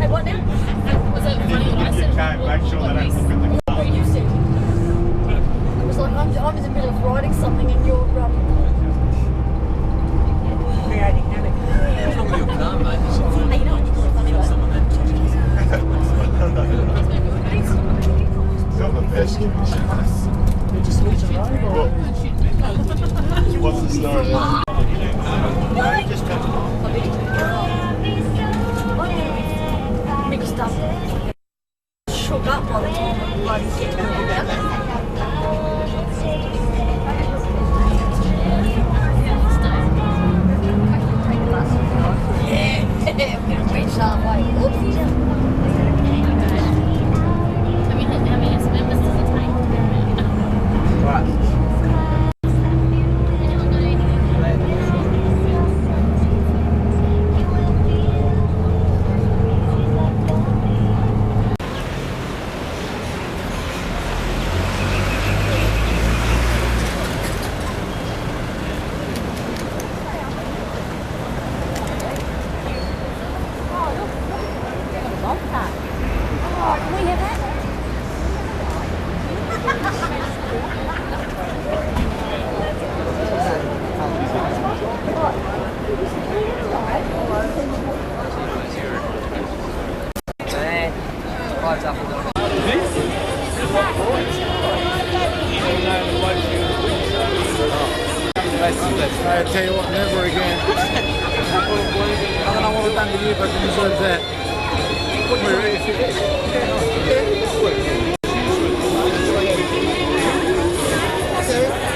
Hey, what now? Was it funny what I said? You can't make sure they don't look at the car. What you said? It was like, I'm in the middle of writing something and you're creating havoc. It's not your car, mate. Hey, you know what's funny though? Got the best conditions. What's the story there? Just mixed up, shook up by the time I bloody get together. Yeah, I'm going to reach halfway. Oopsie. How many members does it take? Right. I tell you what, never again. I don't know what we've done to you, but you deserve that.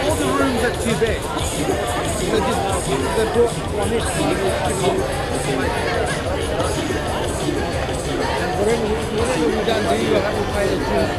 All the rooms are too big. They brought one in. And whatever we've done to you, I have to pay the fee.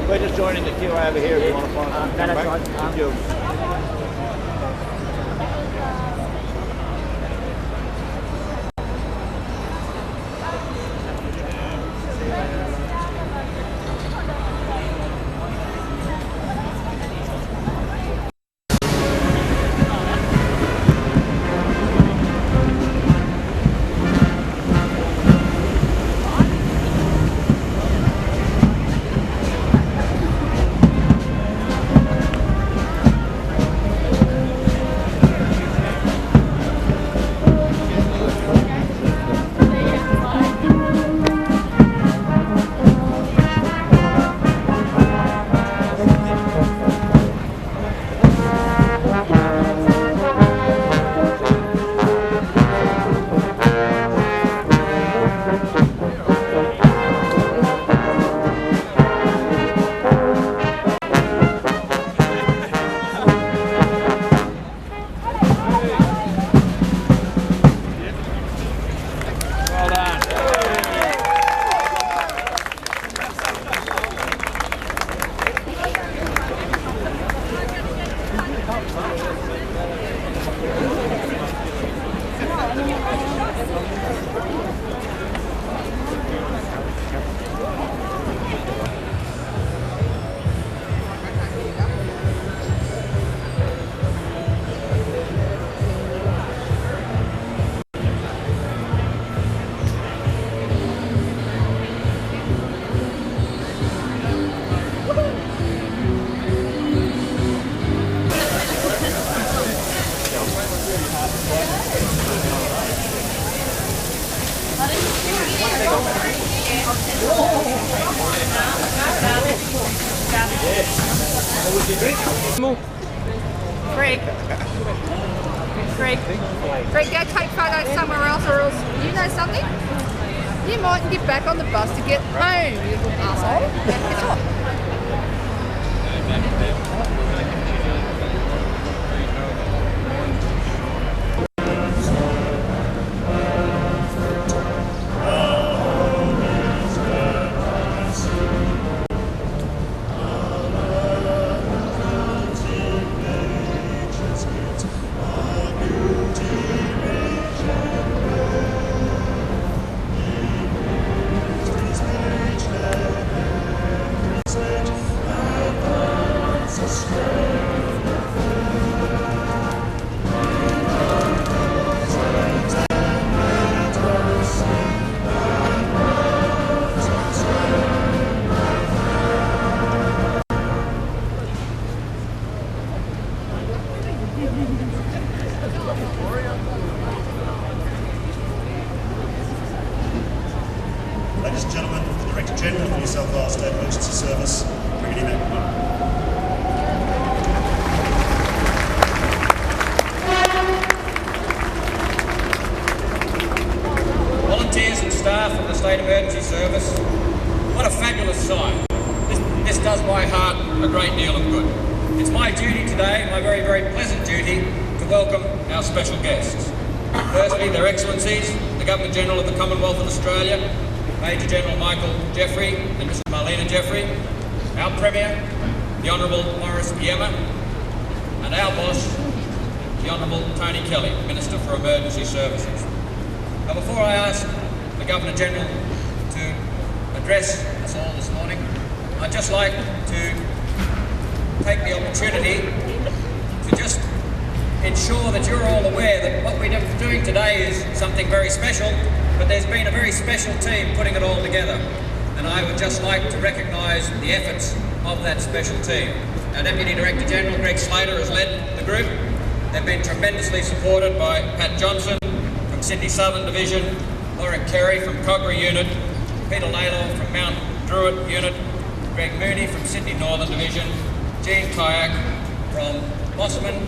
We're just joining the queue over here if you want to find something. That's right. Thank you. Greg. Greg, go take photos somewhere else, or else, you know something? You mightn't get back on the bus to get home, you little asshole. Get off. Ladies and gentlemen, the Director General of the New South Wales State Emergency Service, Brigadier McNamara. Volunteers and staff of the State Emergency Service, what a fabulous sight. This does my heart a great deal of good. It's my duty today, my very, very pleasant duty, to welcome our special guests. Firstly, Their Excellencies, the Governor-General of the Commonwealth of Australia, Major General Michael Jeffrey and Mrs Marlena Jeffrey, our Premier, the Honourable Maurice Biema, and our boss, the Honourable Tony Kelly, Minister for Emergency Services. Now, before I ask the Governor-General to address us all this morning, I'd just like to take the opportunity to just ensure that you're all aware that what we're doing today is something very special, but there's been a very special team putting it all together. And I would just like to recognise the efforts of that special team. Our Deputy Director General, Greg Slater, has led the group. They've been tremendously supported by Pat Johnson from Sydney Southern Division, Lauren Kerry from Cogra Unit, Peter Naylor from Mount Druitt Unit, Greg Mooney from Sydney Northern Division, Jean Kayak from Mossman,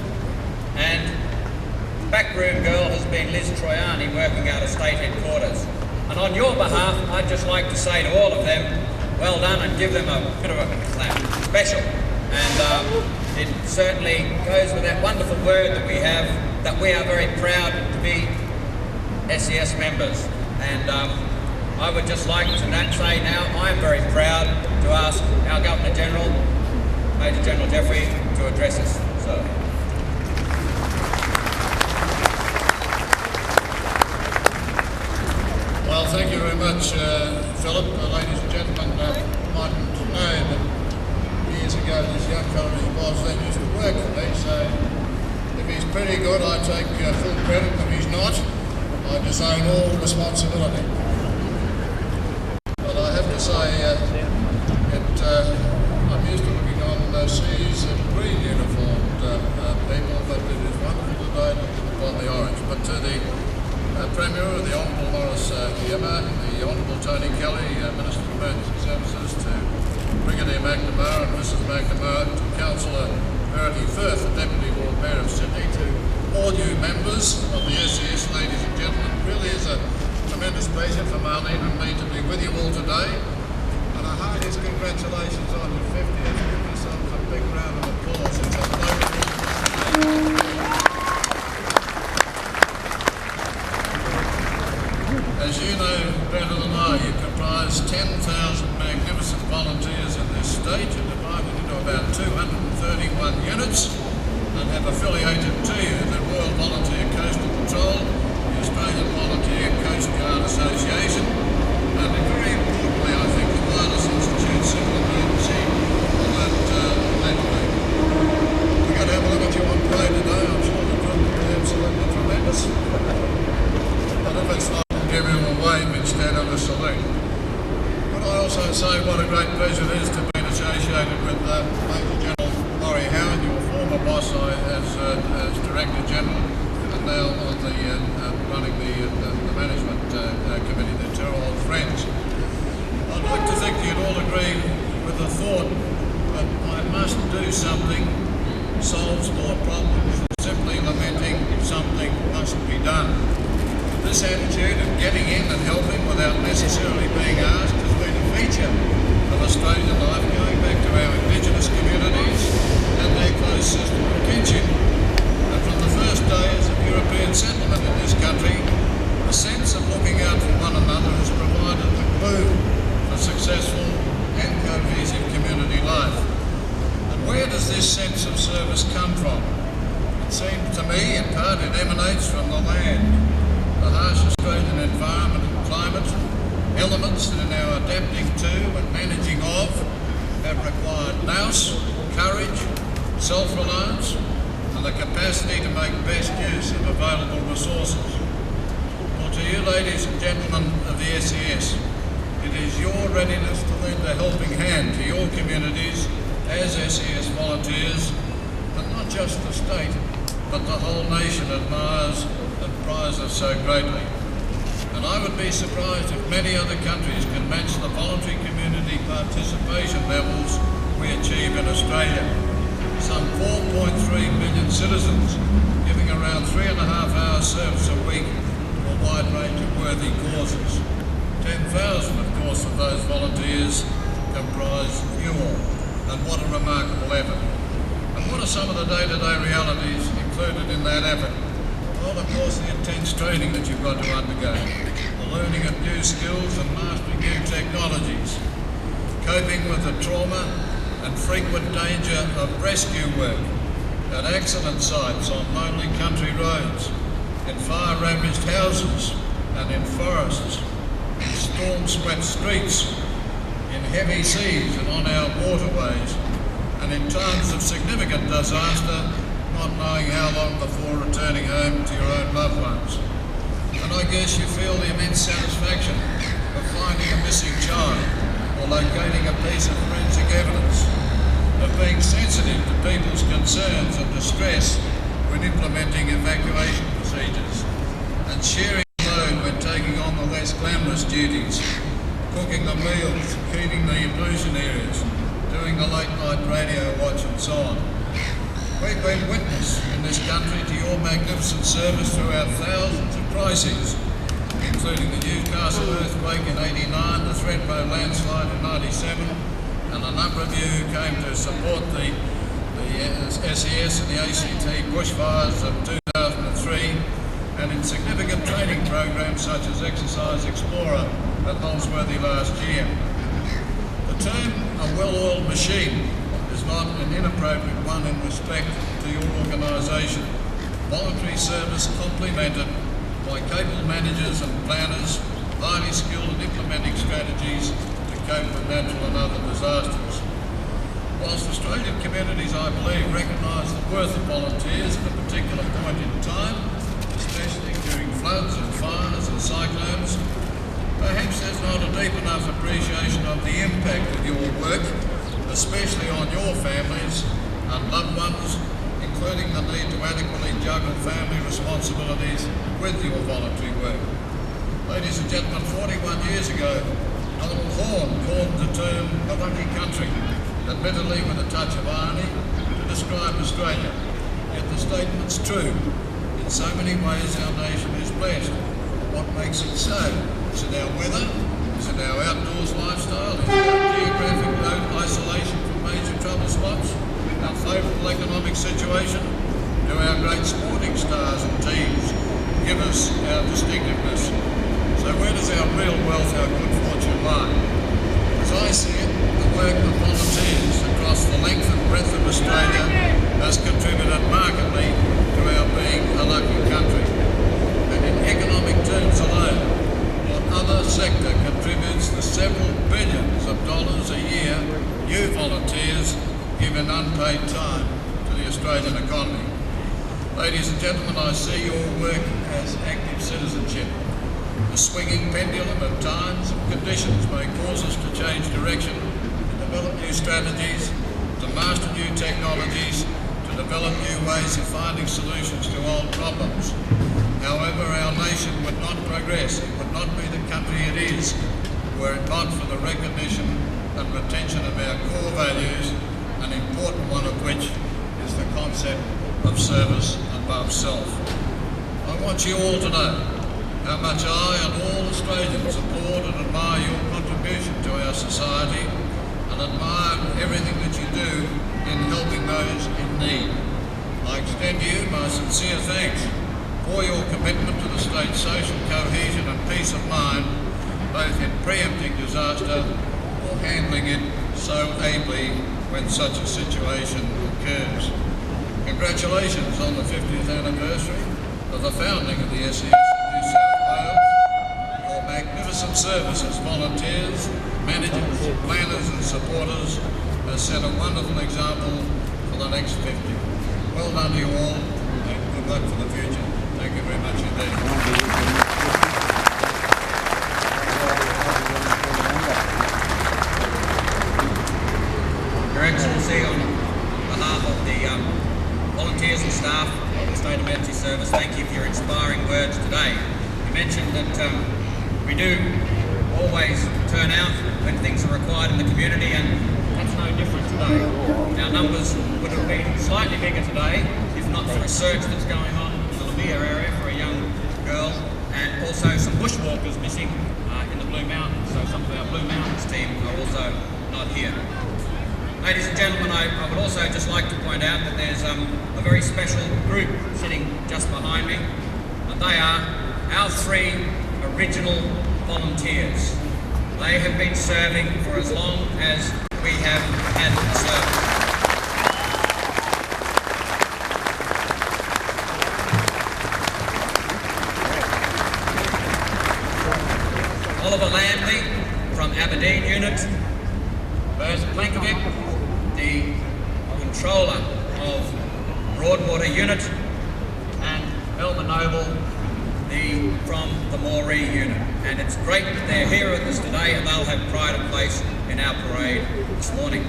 and backroom girl has been Liz Troiani, working out of State Headquarters. And on your behalf, I'd just like to say to all of them, well done, and give them a bit of a clap. Special. And it certainly goes with that wonderful word that we have, that we are very proud to be SES members. And I would just like to say now, I am very proud to ask our Governor-General, Major General Jeffrey, to address us. So. Well, thank you very much, Philip. Ladies and gentlemen, mightn't know that years ago this young fellow was then used to work for me, so if he's pretty good, I take full credit. If he's not, I disown all responsibility. But I have to say, I'm used to looking on seas and green uniformed people, but it is wonderful today to look upon the orange. But to the Premier, the Honourable Maurice Biema, the Honourable Tony Kelly, Minister for Emergency Services, to Brigadier McNamara and Mrs McNamara, to Councillor Verity Firth, the Deputy Lord Mayor of Sydney, to all you members of the SES, ladies and gentlemen. It really is a tremendous pleasure for Marlene and me to be with you all today. And a heartiest congratulations on your 50th. Give yourself a big round of applause. It's a lovely. As you know better than I, you comprise 10,000 magnificent volunteers in this state. You're divided into about 231 units and have affiliated to you the Royal Volunteer Coastal Patrol, the Australian Volunteer Coast Guard Association, and very importantly, I think, the Wireless Institute Civil Emergency on that network. We're going to have a look at you on play today. I'm sure the group will be absolutely tremendous. But if it's not, give you a wave instead of a salute. But I also say what a great pleasure it is to be associated with Major General Laurie Howard, your former boss as Director General, and now on the running the management committee. They're two old friends. I'd like to think you'd all agree with the thought but I must do something solves more problems than simply lamenting something must be done. This attitude of getting in and helping without necessarily being asked has been a feature of Australian life going back to our Indigenous communities and their close system of kinship. And from the first days of European settlement in this country, a sense of looking out for one another has provided the glue for successful and cohesive community life. And where does this sense of service come from? It seems to me, in part, it emanates from the land, the harsh Australian environment and climate, elements that in our adapting to and managing of have required nous, courage, self-reliance, and the capacity to make best use of available resources. Well, to you ladies and gentlemen of the SES, it is your readiness to lend a helping hand to your communities as SES volunteers that not just the state, but the whole nation admires and prizes so greatly. And I would be surprised if many other countries can match the voluntary community participation levels we achieve in Australia. Some 4.3 million citizens giving around 3.5 hours service a week to a wide range of worthy causes. 10,000, of course, of those volunteers comprise you all. And what a remarkable effort. And what are some of the day-to-day realities included in that effort? Well, of course, the intense training that you've got to undergo, the learning of new skills and mastering new technologies, coping with the trauma and frequent danger of rescue work at accident sites on lonely country roads, in fire-ravaged houses and in forests, in storm-swept streets, in heavy seas and on our waterways, and in times of significant disaster, not knowing how long before returning home to your own loved ones. And I guess you feel the immense satisfaction of finding a missing child or locating a piece of forensic evidence, of being sensitive to people's concerns and distress when implementing evacuation procedures, and sharing the load when taking on the less glamorous duties, cooking the meals, cleaning the immersion areas, doing the late night radio watch and so on. We've been witness in this country to your magnificent service throughout thousands of crises, including the Newcastle earthquake in '89, the Thredbo landslide in '97, and a number of you who came to support the SES and the ACT bushfires of 2003, and in significant training programs such as Exercise Explorer at Holsworthy last year. The term "a well-oiled machine" is not an inappropriate one in respect to your organisation. Voluntary service complemented by capable managers and planners, highly skilled in implementing strategies to cope with natural and other disasters. Whilst Australian communities, I believe, recognise the worth of volunteers at a particular point in time, especially during floods and fires and cyclones, perhaps there's not a deep enough appreciation of the impact of your work, especially on your families and loved ones, including the need to adequately juggle family responsibilities with your voluntary work. Ladies and gentlemen, 41 years ago, Donald Horne coined the term "the lucky country," admittedly with a touch of irony, to describe Australia. Yet the statement's true. In so many ways our nation is blessed. What makes it so? Is it our weather? Is it our outdoors lifestyle? Is it our geographic isolation from major trouble spots? Our favourable economic situation? Do our great sporting stars and teams give us our distinctiveness? So where does our real wealth, our good fortune lie? As I see it, the work of volunteers across the length and breadth of Australia has contributed markedly to our being a lucky country. And in economic terms alone, what other sector contributes the several billions of dollars a year you volunteers give in unpaid time to the Australian economy? Ladies and gentlemen, I see your work as active citizenship. The swinging pendulum of times and conditions may cause us to change direction, to develop new strategies, to master new technologies, to develop new ways of finding solutions to old problems. However, our nation would not progress, it would not be the country it is, were it not for the recognition and retention of our core values important one of which is the concept of service above self. I want you all to know how much I and all Australians applaud and admire your contribution to our society and admire everything that you do in helping those in need. I extend to you my sincere thanks for your commitment to the state's social cohesion and peace of mind, both in preempting disaster or handling it so ably when such a situation occurs. Congratulations on the 50th anniversary of the founding of the SES in New South Wales. Your magnificent service as volunteers, managers, planners and supporters has set a wonderful example for the next 50. Well done to you all and good luck for the future. Thank you very much indeed. Your Excellency, on behalf of the volunteers and staff of the State Emergency Service, thank you for your inspiring words today. You mentioned that we do always turn out when things are required in the community, and that's no different today. Our numbers would have been slightly bigger today if not for a search that's going on in the Via area for a young girl, and also some bushwalkers missing in the Blue Mountains. So some of our Blue Mountains team are also not here. Ladies and gentlemen, I would also just like to point out that there's a very special group sitting just behind me, and they are our 3 original volunteers. They have been serving for as long as we have had service. Oliver Landley from Aberdeen Unit, Burt the controller of Broadwater Unit, and Elmer Noble from the Moree Unit. And it's great that they're here with us today, and they'll have pride of place in our parade this morning.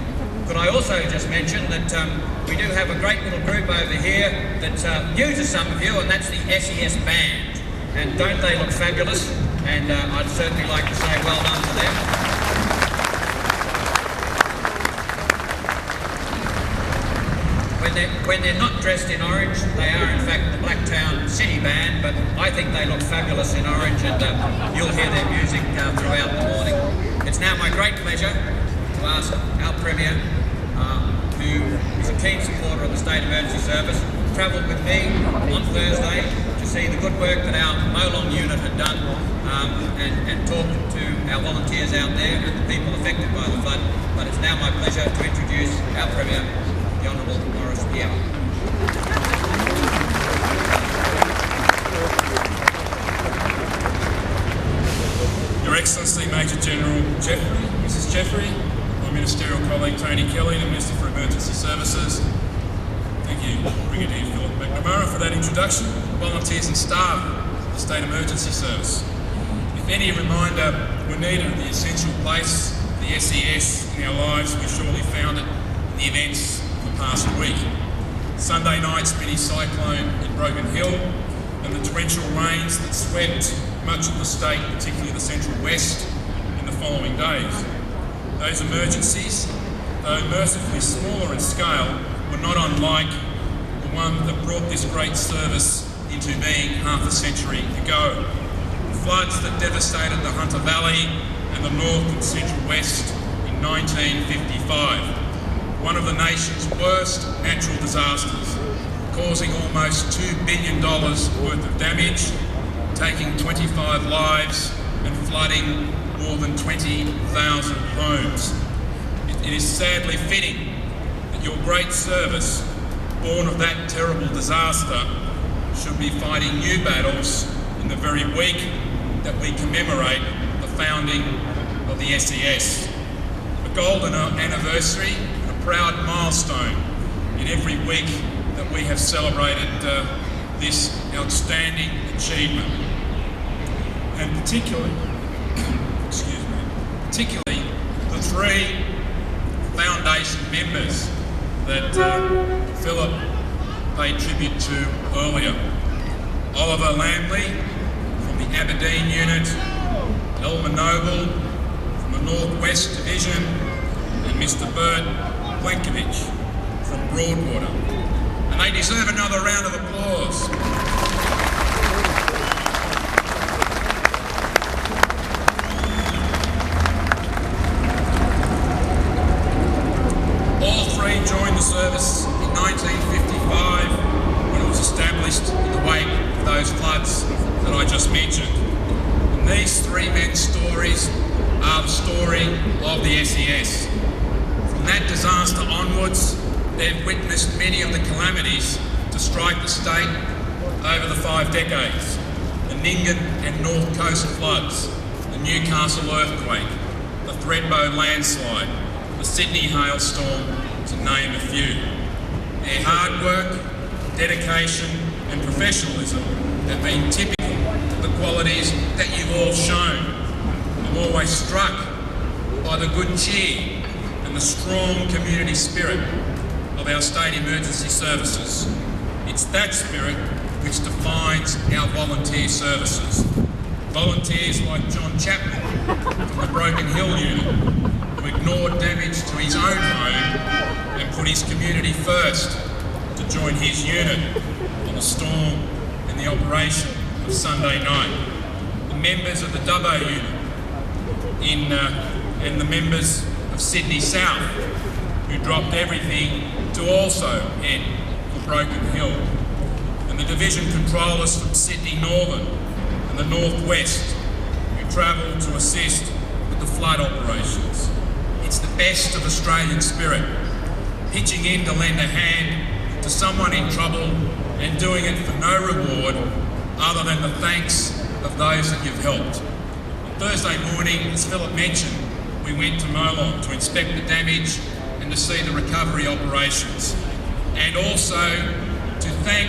Could I also just mention that we do have a great little group over here that's new to some of you, and that's the SES Band. And don't they look fabulous? And I'd certainly like to say well done to them. When they're not dressed in orange, they are in fact the Blacktown City Band, but I think they look fabulous in orange, and you'll hear their music throughout the morning. It's now my great pleasure to ask our Premier, who is a keen supporter of the State Emergency Service, travelled with me on Thursday to see the good work that our Molong unit had done, and talk to our volunteers out there and the people affected by the flood. But it's now my pleasure to introduce our Premier, the Honourable Morris Piao. Your Excellency Major General Jeffrey, Mrs Jeffrey, my ministerial colleague Tony Kelly, the Minister for Emergency Services. Thank you, Brigadier Philip McNamara, for that introduction. Volunteers and staff of the State Emergency Service. If any reminder were needed of the essential place of the SES in our lives, we surely found it in the events past week. Sunday night's mini cyclone in Broken Hill and the torrential rains that swept much of the state, particularly the central west, in the following days. Those emergencies, though mercifully smaller in scale, were not unlike the one that brought this great service into being half a century ago. The floods that devastated the Hunter Valley and the north and central west in 1955. One of the nation's worst natural disasters, causing almost $2 billion worth of damage, taking 25 lives and flooding more than 20,000 homes. It is sadly fitting that your great service, born of that terrible disaster, should be fighting new battles in the very week that we commemorate the founding of the SES. A golden anniversary, proud milestone in every week that we have celebrated this outstanding achievement, and particularly the 3 foundation members that Philip paid tribute to earlier. Oliver Landley from the Aberdeen Unit, Elmer Noble from the North West Division, and Mr Burt Broadwater. And they deserve another round of applause. All three joined the service in 1955 when it was established in the wake of those floods that I just mentioned. And these three men's stories are the story of the SES. From that disaster onwards, they've witnessed many of the calamities to strike the state over the 5 decades. The Nyngan and North Coast floods, the Newcastle earthquake, the Thredbo landslide, the Sydney hailstorm, to name a few. Their hard work, dedication and professionalism have been typical of the qualities that you've all shown. I'm always struck by the good cheer and the strong community spirit of our state emergency services. It's that spirit which defines our volunteer services. Volunteers like John Chapman from the Broken Hill unit, who ignored damage to his own home and put his community first to join his unit on the storm and the operation of Sunday night. The members of the Dubbo unit and the members of Sydney South, who dropped everything to also head for Broken Hill. And the division controllers from Sydney Northern and the North West, who travelled to assist with the flood operations. It's the best of Australian spirit, pitching in to lend a hand to someone in trouble and doing it for no reward other than the thanks of those that you've helped. On Thursday morning, as Philip mentioned, we went to Molong to inspect the damage and to see the recovery operations, and also to thank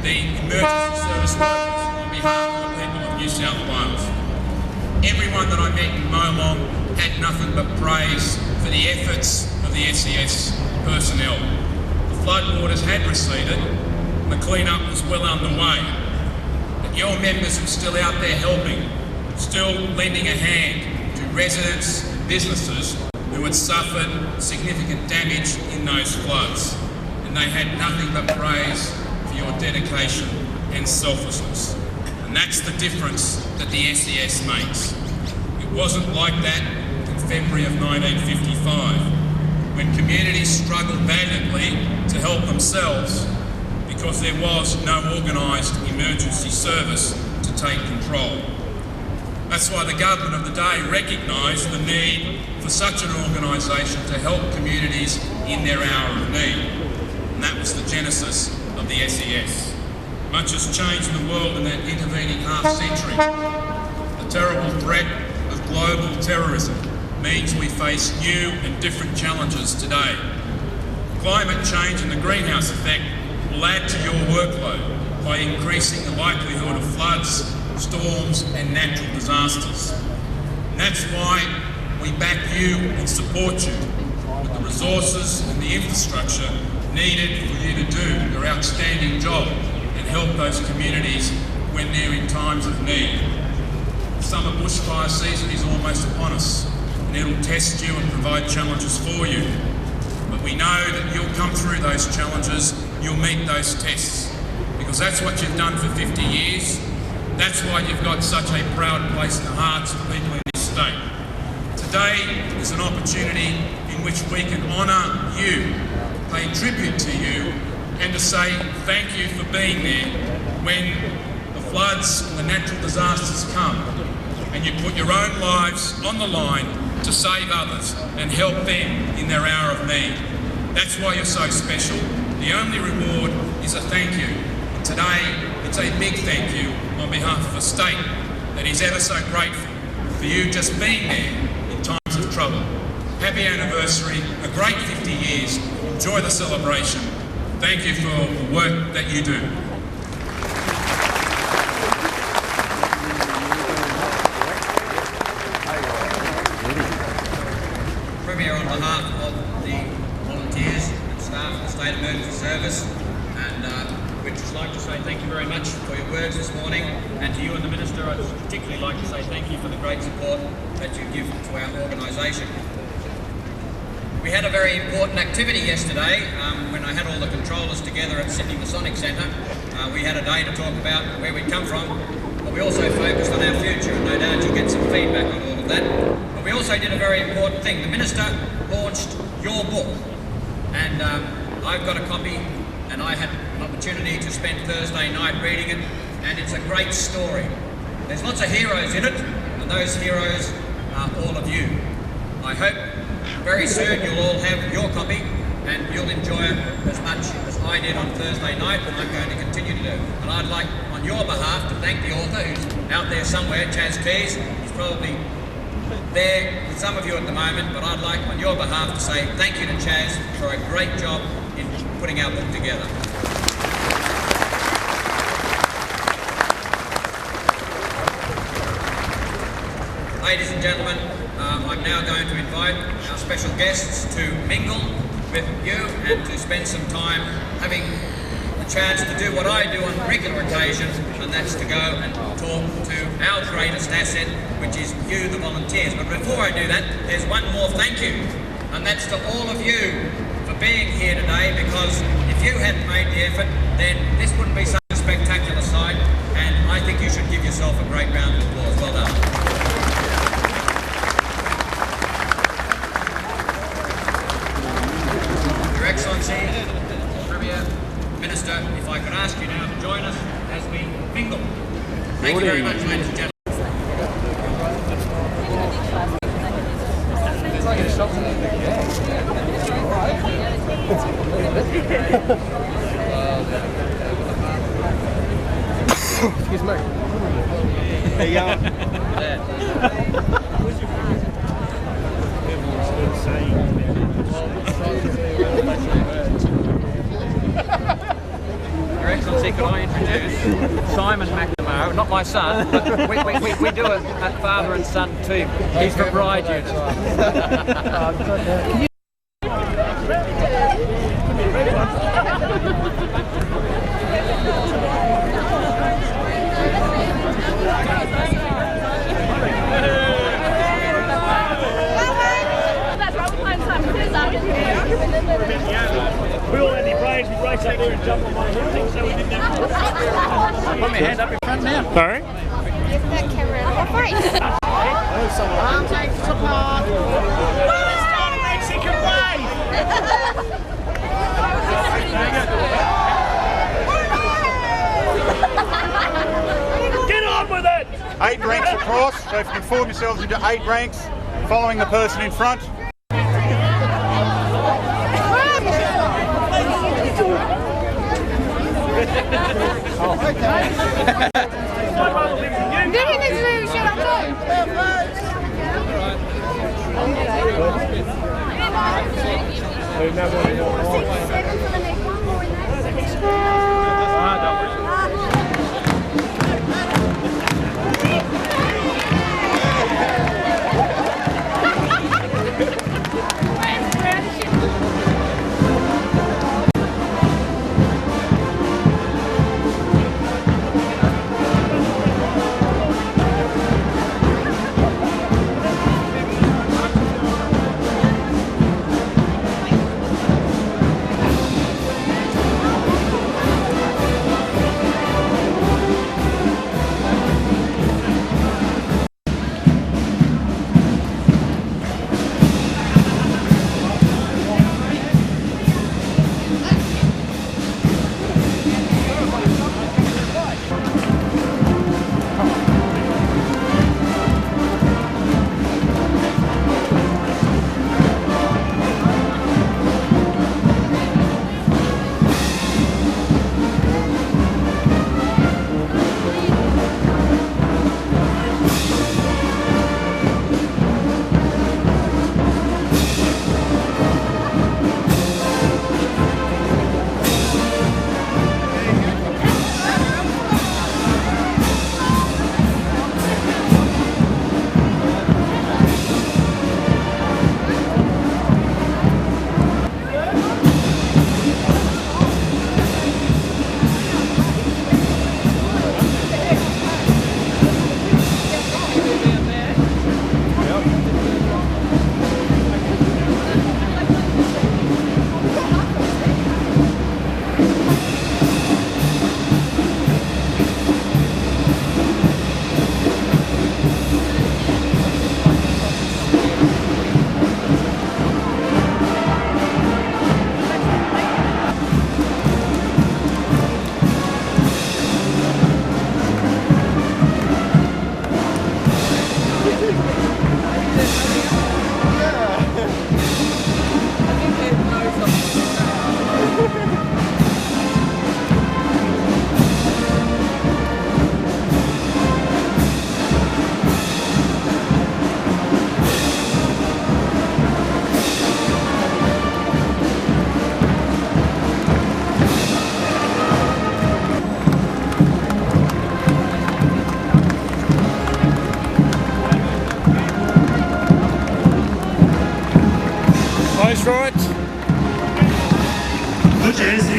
the emergency service workers on behalf of the people of New South Wales. Everyone that I met in Molong had nothing but praise for the efforts of the SES personnel. The floodwaters had receded and the clean-up was well underway. But your members are still out there helping, still lending a hand to residents and businesses who had suffered significant damage in those floods. And they had nothing but praise for your dedication and selflessness. And that's the difference that the SES makes. It wasn't like that in February of 1955, when communities struggled valiantly to help themselves because there was no organised emergency service to take control. That's why the government of the day recognised the need for such an organisation to help communities in their hour of need. And that was the genesis of the SES. Much has changed in the world in that intervening half-century. The terrible threat of global terrorism means we face new and different challenges today. Climate change and the greenhouse effect will add to your workload by increasing the likelihood of floods, storms and natural disasters. And that's why we back you and support you with the resources and the infrastructure needed for you to do your outstanding job and help those communities when they're in times of need. The summer bushfire season is almost upon us, and it'll test you and provide challenges for you. But we know that you'll come through those challenges, you'll meet those tests, because that's what you've done for 50 years. That's why you've got such a proud place in the hearts of people in this state. Today is an opportunity in which we can honour you, pay tribute to you, and to say thank you for being there when the floods and the natural disasters come, and you put your own lives on the line to save others and help them in their hour of need. That's why you're so special. The only reward is a thank you. And today, it's a big thank you on behalf of a state that is ever so grateful for you just being there in times of trouble. Happy anniversary, a great 50 years. Enjoy the celebration. Thank you for the work that you do. Premier, on behalf of the volunteers and staff of the State Emergency Service, and we'd just like to say thank you very much for your words this morning, and to you and the Minister, I'd particularly like to say thank you for the great support that you give to our organisation. We had a very important activity yesterday when I had all the controllers together at Sydney Masonic Centre. We had a day to talk about where we'd come from, but we also focused on our future, and no doubt you'll get some feedback on all of that. But we also did a very important thing. The Minister launched your book, and I've got a copy, and I had an opportunity to spend Thursday night reading it, and it's a great story. There's lots of heroes in it, and those heroes are all of you. I hope very soon you'll all have your copy and you'll enjoy it as much as I did on Thursday night, and I'm going to continue to do. And I'd like, on your behalf, to thank the author who's out there somewhere, Chaz Keys. He's probably there with some of you at the moment, but I'd like, on your behalf, to say thank you to Chaz for a great job in putting our book together. Ladies and gentlemen, I'm now going to invite our special guests to mingle with you and to spend some time having the chance to do what I do on regular occasions, and that's to go and talk to our greatest asset, which is you, the volunteers. But before I do that, there's one more thank you, and that's to all of you for being here today, because if you hadn't made the effort, then this wouldn't be such a spectacular sight, and I think you should give yourself a great round of applause. Well done. Excellency, Premier, Minister, if I could ask you now to join us as we mingle. Thank you very much, ladies and gentlemen. Excuse me. There you go. Your Excellency, could I introduce Simon McNamara, not my son, but we do a father and son team. He's from Bride Unit. We all had the brains, we raced up there and jumped on my head, so we didn't have to put my hand up in front now. Sorry? Get that camera out of my face. Arm takes apart. Mexican wave! Get on with it! 8 ranks across, so if you can form yourselves into 8 ranks, following the person in front.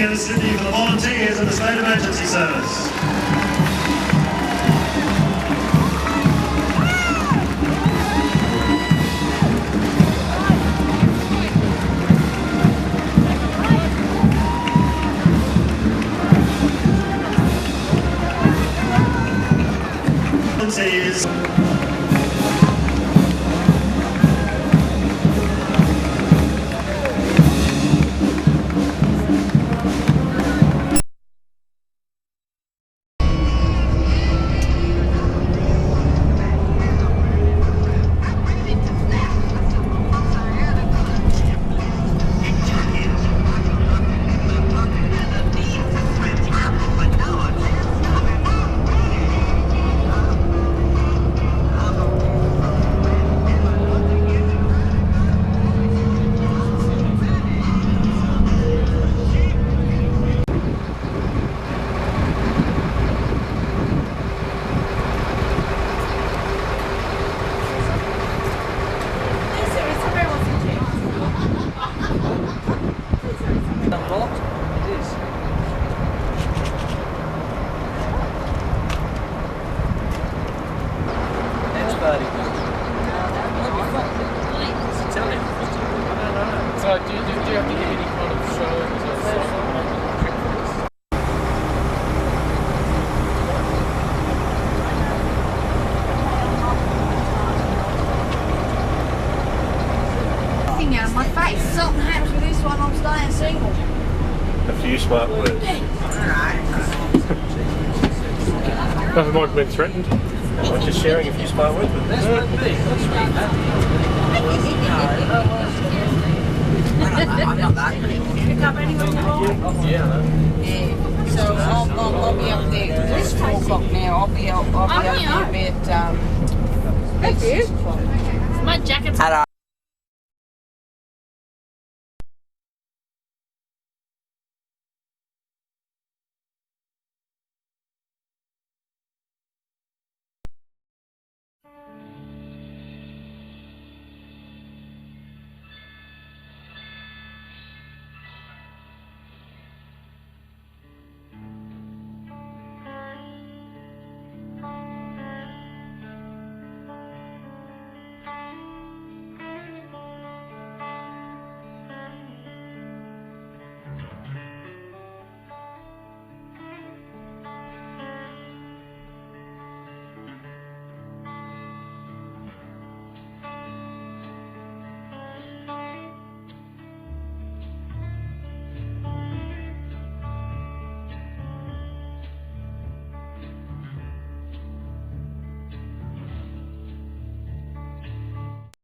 again Sydney for the volunteers of the State Emergency Service. Volunteers. So do you have to give any kind of show? Out of my face. Something happens with this one, I'm staying single. A few smart words. Nothing like being threatened. I'm just sharing a few smart words with them. I'm not that. Can you cover anywhere in the hall? Yeah. So I'll be up there. It's 4 o'clock now. I'll be up there a bit. Thank you. My jacket's.